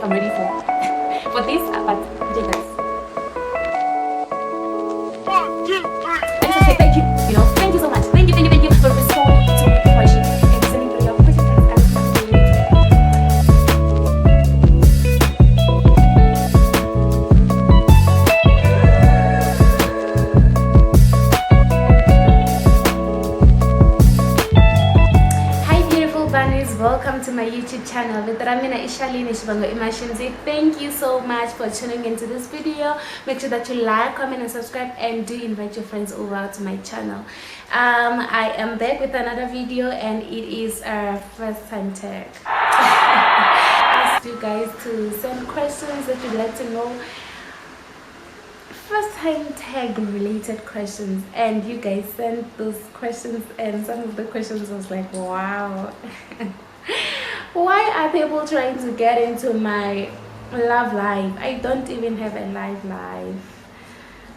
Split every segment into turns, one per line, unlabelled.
I'm ready for this, but yeah, guys. I just say thank you, thank you so much. Thank you for responding to my question and sending through your questions. Welcome to my YouTube channel. Thank you so much for tuning into this video. Make sure that you like, comment and subscribe, and do invite your friends over to my channel. I am back with another video, and it is our first time tag. I asked you guys to send questions that you'd like to know, first time tag related questions, and you guys sent those questions, and some of the questions was like, wow. Why are people trying to get into my love life? I don't even have a love life.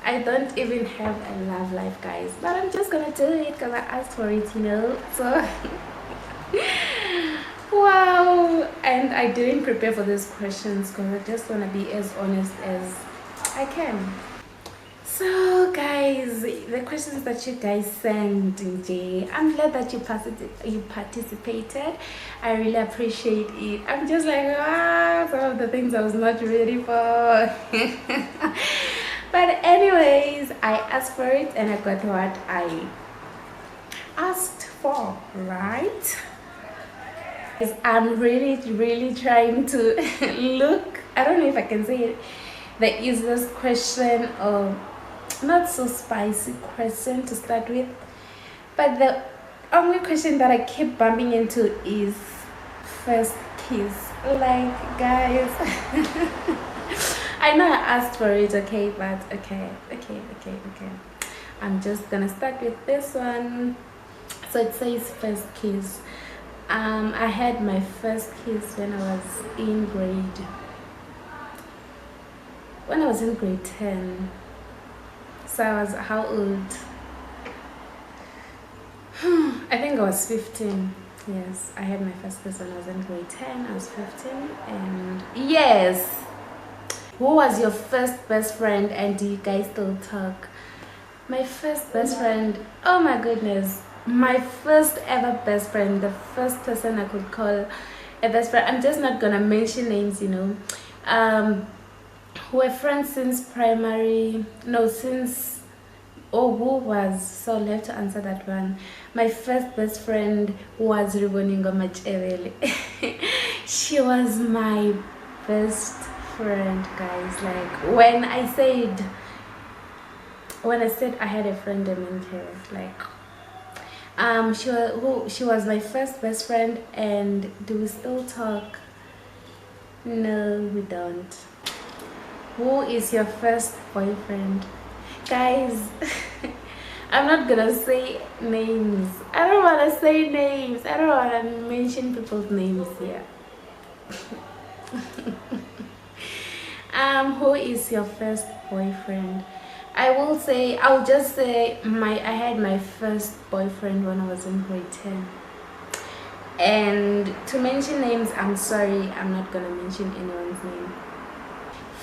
I don't even have a love life, guys, but I'm just gonna do it because I asked for it, so wow. And I didn't prepare for these questions because I just want to be as honest as I can. So guys, the questions that you guys sent, I'm glad that you participated. I really appreciate it. I'm just like, some of the things I was not ready for. But anyways, I asked for it and I got what I asked for, right? I'm really trying to look, I don't know if I can say it, the easiest question or not so spicy question to start with, but the only question that I keep bumping into is first kiss. Like, guys, I know I asked for it, okay, but okay, I'm just gonna start with this one. So it says first kiss. I had my first kiss when I was in grade 10. So I was how old? I think I was 15. Yes, I had my first kiss when I was in grade 10. I was 15. And yes, who was your first best friend, and do you guys still talk? My first best friend, oh my goodness, my first ever best friend, the first person I could call a best friend. I'm just not gonna mention names, we're friends since primary. No, since, who was, so I'll have to answer that one. My first best friend was Riboningo Machevele. She was my best friend, guys. Like, when I said I had a friend, I meant her. Like, she was my first best friend. And do we still talk? No, we don't. Who is your first boyfriend? Guys, I'm not gonna say names. I don't want to say names. I don't want to mention people's names here. Who is your first boyfriend? I'll just say I had my first boyfriend when I was in grade 10. And to mention names, I'm sorry, I'm not gonna mention anyone's name.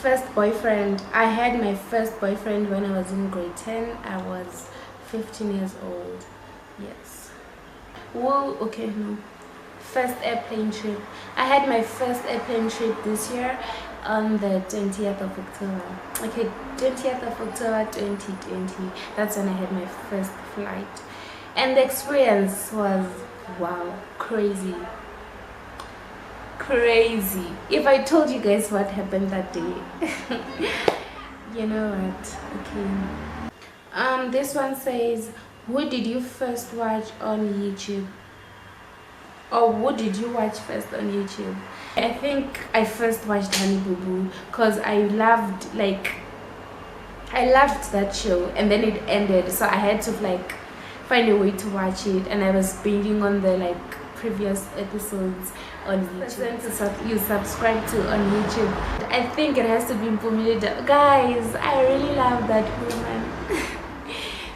First boyfriend, I had my first boyfriend when I was in grade 10. I was 15 years old. Yes. Whoa, okay, no. First airplane trip. I had my first airplane trip this year on the 20th of October. Okay, 20th of October 2020. That's when I had my first flight. And the experience was, wow, crazy. If I told you guys what happened that day, you know what? Okay. This one says, who did you first watch on YouTube? Or who did you watch first on YouTube? I think I first watched Honey Boo Boo because I loved that show, and then it ended, so I had to find a way to watch it, and I was binging on the previous episodes on YouTube. You subscribe to on YouTube. I think it has to be Mpumile. Guys, I really love that woman.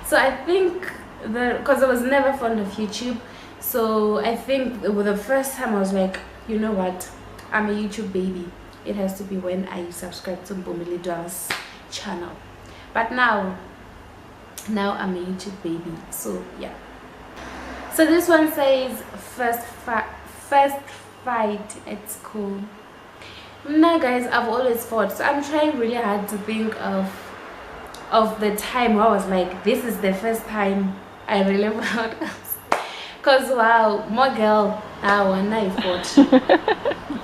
So I think because I was never fond of YouTube, so I think the first time I was like, you know what, I'm a YouTube baby. it has to be when I subscribe to Bumilida's channel. But now I'm a YouTube baby, so yeah. So this one says first fight at school. Now guys, I've always fought, so I'm trying really hard to think of the time where I was like, this is the first time I really fought. Because wow, more girl, when I fought.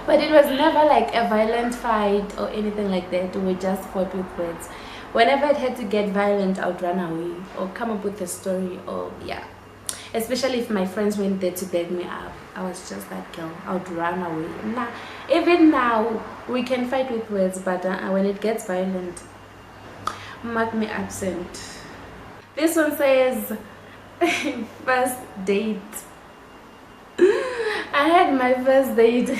But it was never like a violent fight or anything like that. We just fought with words. Whenever it had to get violent, I would run away or come up with a story, or yeah. Especially if my friends went there to beg me up. I was just that girl. I would run away. Nah, even now, we can fight with words, but when it gets violent, mark me absent. This one says, first date. I had my first date.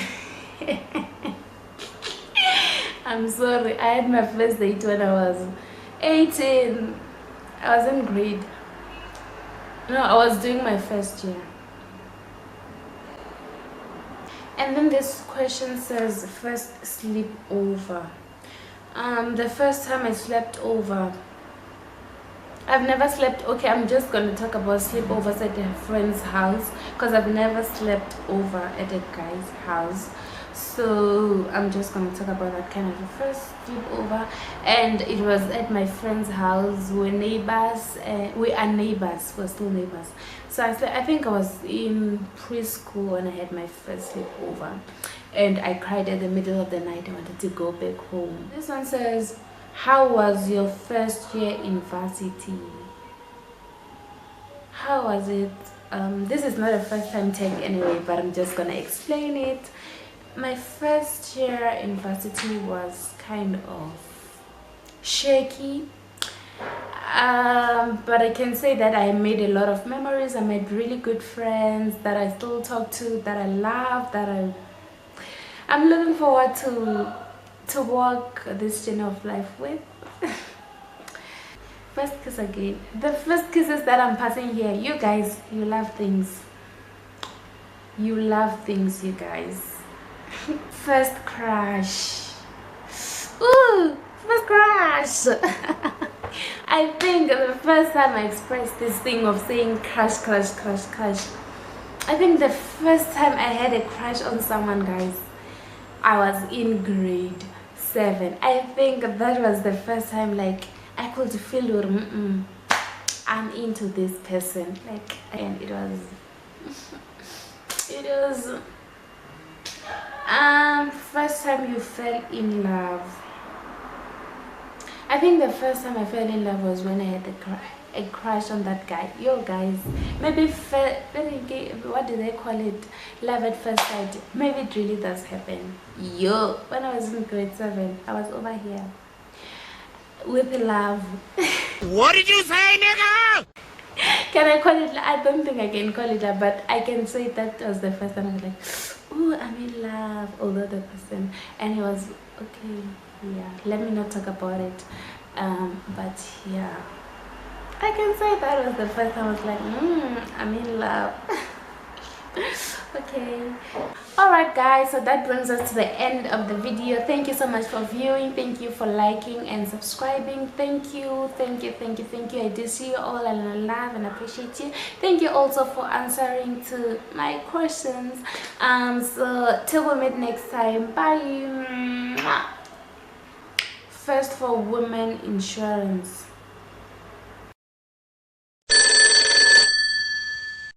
I'm sorry. I had my first date when I was 18. I was in grade. No, I was doing my first year. And then this question says first sleepover. The first time I slept over, I've never slept. Okay, I'm just going to talk about sleepovers at a friend's house, because I've never slept over at a guy's house. So I'm just going to talk about that kind of a first sleepover, and it was at my friend's house. We're neighbors. We are neighbors. We're still neighbors. So I think I was in preschool when I had my first sleepover, and I cried at the middle of the night. I wanted to go back home. This one says, how was your first year in varsity? How was it? This is not a first time tag anyway, but I'm just gonna explain it. My first year in varsity was kind of shaky, but I can say that I made a lot of memories. I made really good friends that I still talk to, that I love, that I'm looking forward to walk this journey of life with. First kiss again. The first kisses that I'm passing here, you guys, you love things. You love things, you guys. First crush. Ooh, first crush. I think the first time I expressed this thing of saying crush, crush, crush, crush, I think the first time I had a crush on someone, guys, I was in grade 7. I think that was the first time like I could feel I'm into this person, like, and it was first time you fell in love. I think the first time I fell in love was when I had a crush on that guy. Yo guys, maybe what do they call it, love at first sight? Maybe it really does happen. Yo, when I was in grade 7, I was over here with love.
What did you say, nigga?
Can I call it? I don't think I can call it that, but I can say that was the first time I was like, ooh, I'm in love. Although the person, and he was okay. Yeah, let me not talk about it. But yeah, I can say that was the first time I was like, I'm in love. Okay, all right guys, so that brings us to the end of the video. Thank you so much for viewing. Thank you for liking and subscribing. Thank you. I do see you all, and I love and appreciate you. Thank you also for answering to my questions. So till we meet next time, bye. First for women insurance.